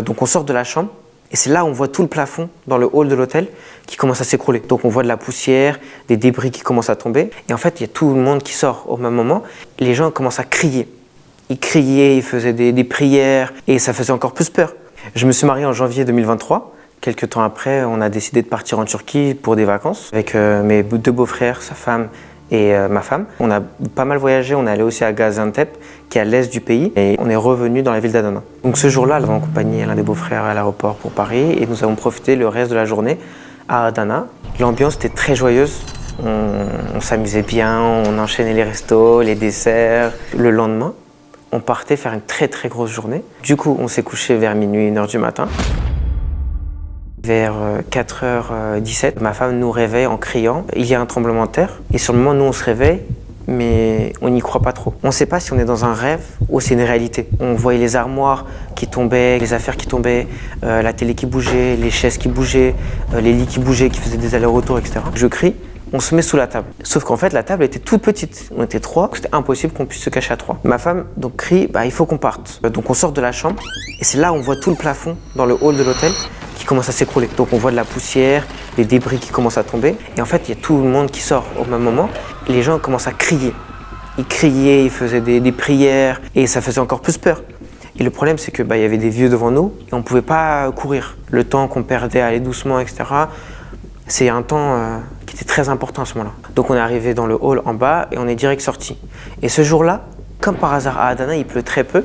Donc on sort de la chambre et c'est là où on voit tout le plafond dans le hall de l'hôtel qui commence à s'écrouler. Donc on voit de la poussière, des débris qui commencent à tomber. Et en fait, il y a tout le monde qui sort au même moment. Les gens commencent à crier. Ils criaient, ils faisaient des prières et ça faisait encore plus peur. Je me suis marié en janvier 2023. Quelques temps après, on a décidé de partir en Turquie pour des vacances avec mes deux beaux-frères, sa femme et ma femme. On a pas mal voyagé, on est allé aussi à Gaziantep, qui est à l'est du pays, et on est revenu dans la ville d'Adana. Donc ce jour-là, nous avons accompagné l'un des beaux-frères à l'aéroport pour Paris, et nous avons profité le reste de la journée à Adana. L'ambiance était très joyeuse, on s'amusait bien, on enchaînait les restos, les desserts. Le lendemain, on partait faire une très très grosse journée. Du coup, on s'est couché vers minuit, 1h du matin. Vers 4h17, ma femme nous réveille en criant « il y a un tremblement de terre ». Et sur le moment, nous, on se réveille, mais on n'y croit pas trop. On ne sait pas si on est dans un rêve ou c'est une réalité. On voyait les armoires qui tombaient, les affaires qui tombaient, la télé qui bougeait, les chaises qui bougeaient, les lits qui bougeaient, qui faisaient des allers-retours, etc. Je crie, on se met sous la table. Sauf qu'en fait, la table était toute petite. On était 3, c'était impossible qu'on puisse se cacher à 3. Ma femme donc crie « il faut qu'on parte ». Donc on sort de la chambre et c'est là où on voit tout le plafond dans le hall de l'hôtel qui commence à s'écrouler. Donc on voit de la poussière, des débris qui commencent à tomber. Et en fait, il y a tout le monde qui sort au même moment. Les gens commencent à crier. Ils criaient, ils faisaient des prières et ça faisait encore plus peur. Et le problème, c'est que y avait des vieux devant nous et on ne pouvait pas courir. Le temps qu'on perdait à aller doucement, etc., c'est un temps qui était très important à ce moment-là. Donc on est arrivé dans le hall en bas et on est direct sorti. Et ce jour-là, comme par hasard à Adana, il pleut très peu.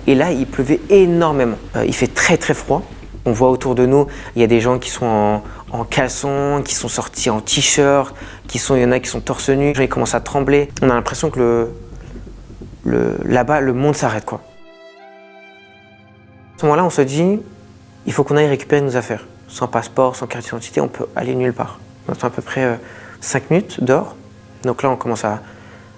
Et là, il pleuvait énormément. Il fait très très froid. On voit autour de nous, il y a des gens qui sont en caleçon, qui sont sortis en t-shirt, il y en a qui sont torse nu, ils commencent à trembler. On a l'impression que là-bas, le monde s'arrête, quoi. À ce moment-là, on se dit, il faut qu'on aille récupérer nos affaires. Sans passeport, sans carte d'identité, on peut aller nulle part. On attend à peu près 5 minutes dehors. Donc là, on commence à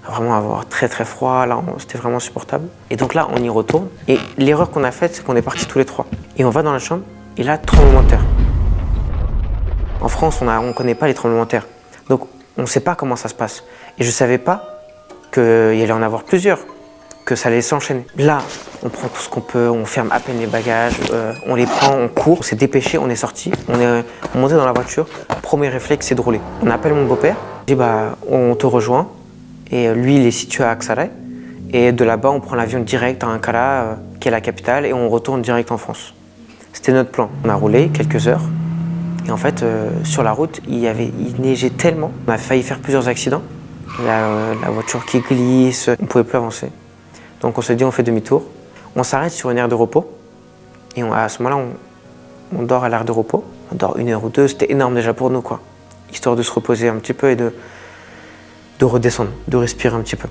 vraiment avoir très très froid. Là, c'était vraiment insupportable. Et donc là, on y retourne. Et l'erreur qu'on a faite, c'est qu'on est partis tous les 3. Et on va dans la chambre, et là, tremblement de terre. En France, on ne connaît pas les tremblements de terre. Donc, on ne sait pas comment ça se passe. Et je ne savais pas qu'il allait en avoir plusieurs, que ça allait s'enchaîner. Là, on prend tout ce qu'on peut, on ferme à peine les bagages, on les prend, on court, on s'est dépêché, on est sorti, on est monté dans la voiture. Premier réflexe, c'est de rouler. On appelle mon beau-père, je dis on te rejoint. Et lui, il est situé à Aksaray. Et de là-bas, on prend l'avion direct à Ankara, qui est la capitale, et on retourne direct en France. C'était notre plan. On a roulé quelques heures. Et en fait, sur la route, il neigeait tellement. On a failli faire plusieurs accidents. La voiture qui glisse, on ne pouvait plus avancer. Donc on s'est dit, on fait demi-tour. On s'arrête sur une aire de repos. Et à ce moment-là, on dort à l'aire de repos. On dort 1 heure ou 2, c'était énorme déjà pour nous, quoi. Histoire de se reposer un petit peu et de redescendre, de respirer un petit peu.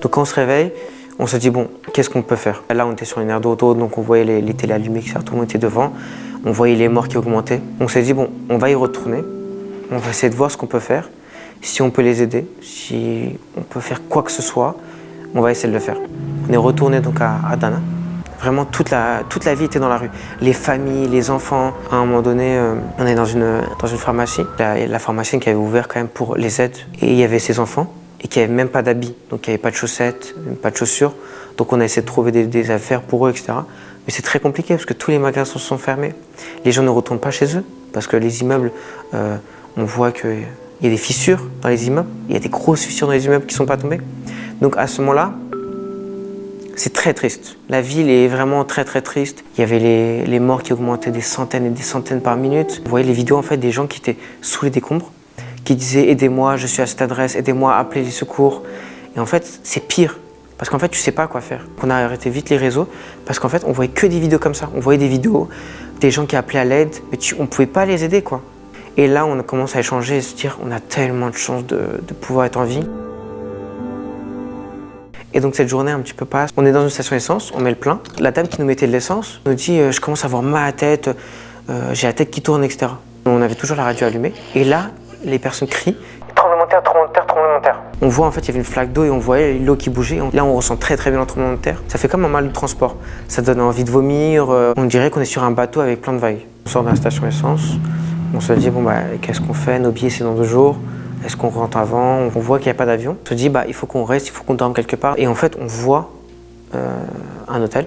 Donc quand on se réveille, on se dit bon, qu'est-ce qu'on peut faire? Là, on était sur une aire d'auto, donc on voyait les télés allumées, etc. Tout le monde était devant. On voyait les morts qui augmentaient. On s'est dit bon, on va y retourner. On va essayer de voir ce qu'on peut faire. Si on peut les aider, si on peut faire quoi que ce soit, on va essayer de le faire. On est retourné donc à Adana. Vraiment, toute la vie était dans la rue. Les familles, les enfants. À un moment donné, on est dans une pharmacie. La pharmacienne qui avait ouvert quand même pour les aides. Et il y avait ses enfants et qui n'avaient même pas d'habits. Donc il n'y avait pas de chaussettes, même pas de chaussures. Donc on a essayé de trouver des affaires pour eux, etc. Mais c'est très compliqué parce que tous les magasins sont fermés. Les gens ne retournent pas chez eux parce que les immeubles, on voit qu'il y a des fissures dans les immeubles. Il y a des grosses fissures dans les immeubles qui ne sont pas tombées. Donc à ce moment-là, c'est très triste. La ville est vraiment très très triste. Il y avait les morts qui augmentaient des centaines et des centaines par minute. Vous voyez les vidéos en fait des gens qui étaient sous les décombres, qui disaient aidez-moi, je suis à cette adresse, aidez-moi, appelez les secours. Et en fait c'est pire parce qu'en fait tu sais pas quoi faire. On a arrêté vite les réseaux parce qu'en fait on voyait que des vidéos comme ça. On voyait des vidéos, des gens qui appelaient à l'aide, mais on pouvait pas les aider quoi. Et là on commence à échanger et se dire on a tellement de chance de pouvoir être en vie. Et donc cette journée un petit peu passe, on est dans une station essence, on met le plein. La dame qui nous mettait de l'essence nous dit je commence à avoir mal à la tête, j'ai la tête qui tourne, etc. On avait toujours la radio allumée et là les personnes crient tremblement de terre, tremblement de terre, tremblement de terre. On voit en fait il y avait une flaque d'eau et on voyait l'eau qui bougeait. Là on ressent très très bien le tremblement de terre. Ça fait comme un mal de transport, ça donne envie de vomir, on dirait qu'on est sur un bateau avec plein de vagues. On sort de la station essence, on se dit bon qu'est-ce qu'on fait, nos billets c'est dans 2 jours. Est-ce qu'on rentre avant? On voit qu'il n'y a pas d'avion. On se dit il faut qu'on reste, il faut qu'on dorme quelque part. Et en fait, on voit un hôtel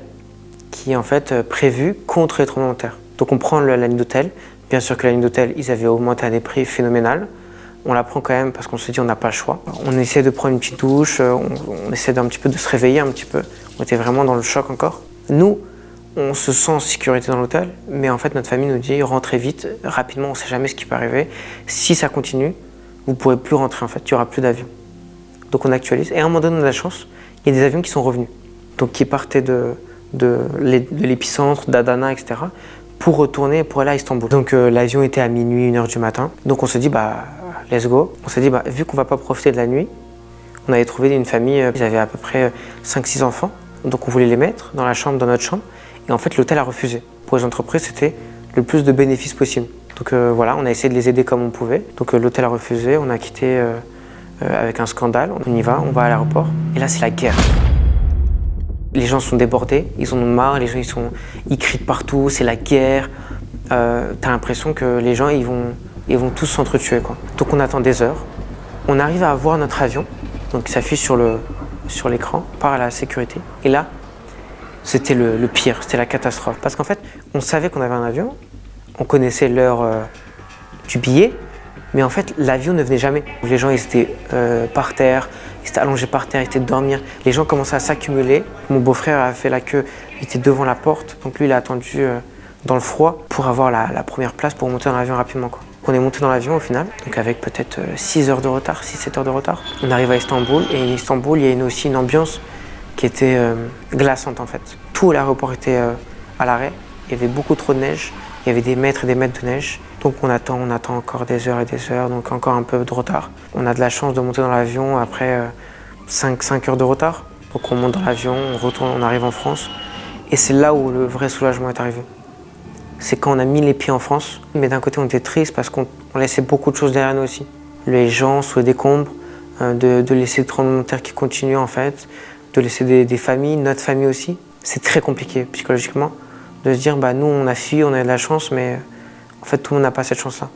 qui est en fait prévue contre les tremblements de terre. Donc on prend la ligne d'hôtel. Bien sûr que la ligne d'hôtel, ils avaient augmenté à des prix phénoménal. On la prend quand même parce qu'on se dit on n'a pas le choix. On essaie de prendre une petite douche, on essaie d'un petit peu de se réveiller un petit peu. On était vraiment dans le choc encore. Nous, on se sent en sécurité dans l'hôtel, mais en fait notre famille nous dit rentrez vite, rapidement, on ne sait jamais ce qui peut arriver. Si ça continue, vous ne pourrez plus rentrer en fait, il n'y aura plus d'avions. Donc on actualise et à un moment donné on a de la chance, il y a des avions qui sont revenus. Donc qui partaient de l'épicentre, d'Adana, etc. pour retourner, pour aller à Istanbul. Donc l'avion était à minuit, 1h du matin. Donc on se dit let's go. On s'est dit, vu qu'on ne va pas profiter de la nuit, on avait trouvé une famille, ils avaient à peu près 5-6 enfants, donc on voulait les mettre dans la chambre, dans notre chambre, et en fait l'hôtel a refusé. Pour les entreprises, c'était le plus de bénéfices possible. Donc voilà, on a essayé de les aider comme on pouvait. Donc l'hôtel a refusé, on a quitté avec un scandale, on y va, on va à l'aéroport, et là c'est la guerre. Les gens sont débordés, ils en ont marre, les gens ils crient de partout, c'est la guerre. T'as l'impression que les gens ils vont tous s'entretuer, quoi. Donc on attend des heures. On arrive à voir notre avion, donc il s'affiche sur l'écran par la sécurité. Et là, c'était le pire, c'était la catastrophe. Parce qu'en fait, on savait qu'on avait un avion, on connaissait l'heure du billet, mais en fait, l'avion ne venait jamais. Les gens ils étaient par terre, ils étaient allongés par terre, ils étaient de dormir. Les gens commençaient à s'accumuler. Mon beau-frère a fait la queue, il était devant la porte, donc lui il a attendu dans le froid pour avoir la première place pour monter dans l'avion rapidement, quoi. On est monté dans l'avion au final, donc avec peut-être 6 heures de retard, 6-7 heures de retard. On arrive à Istanbul et à Istanbul, il y a aussi une ambiance qui était glaçante en fait. Tout l'aéroport était à l'arrêt, il y avait beaucoup trop de neige, il y avait des mètres et des mètres de neige. Donc on attend encore des heures et des heures, donc encore un peu de retard. On a de la chance de monter dans l'avion après 5 heures de retard. Donc on monte dans l'avion, on retourne, on arrive en France. Et c'est là où le vrai soulagement est arrivé. C'est quand on a mis les pieds en France, mais d'un côté on était triste parce qu'on laissait beaucoup de choses derrière nous aussi. Les gens sous les décombres, de laisser le tremblement de terre qui continue en fait, de laisser des familles, notre famille aussi. C'est très compliqué psychologiquement de se dire nous on a fui, on a eu de la chance, mais en fait tout le monde n'a pas cette chance-là.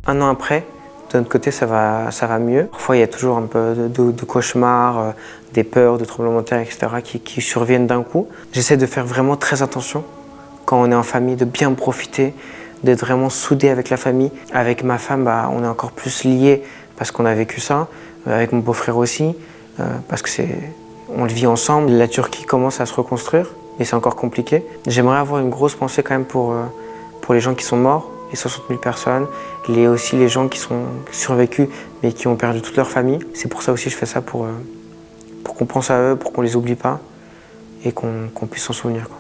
Un an après, de notre côté ça va mieux. Parfois il y a toujours un peu de cauchemars, des peurs, de tremblements de terre, etc. qui surviennent d'un coup. J'essaie de faire vraiment très attention quand on est en famille, de bien profiter, d'être vraiment soudé avec la famille. Avec ma femme, on est encore plus liés parce qu'on a vécu ça. Avec mon beau-frère aussi, parce que on le vit ensemble. La Turquie commence à se reconstruire, mais c'est encore compliqué. J'aimerais avoir une grosse pensée quand même pour les gens qui sont morts, les 60 000 personnes, aussi les gens qui sont survécus, mais qui ont perdu toute leur famille. C'est pour ça aussi que je fais ça, pour qu'on pense à eux, pour qu'on les oublie pas et qu'on puisse s'en souvenir, quoi.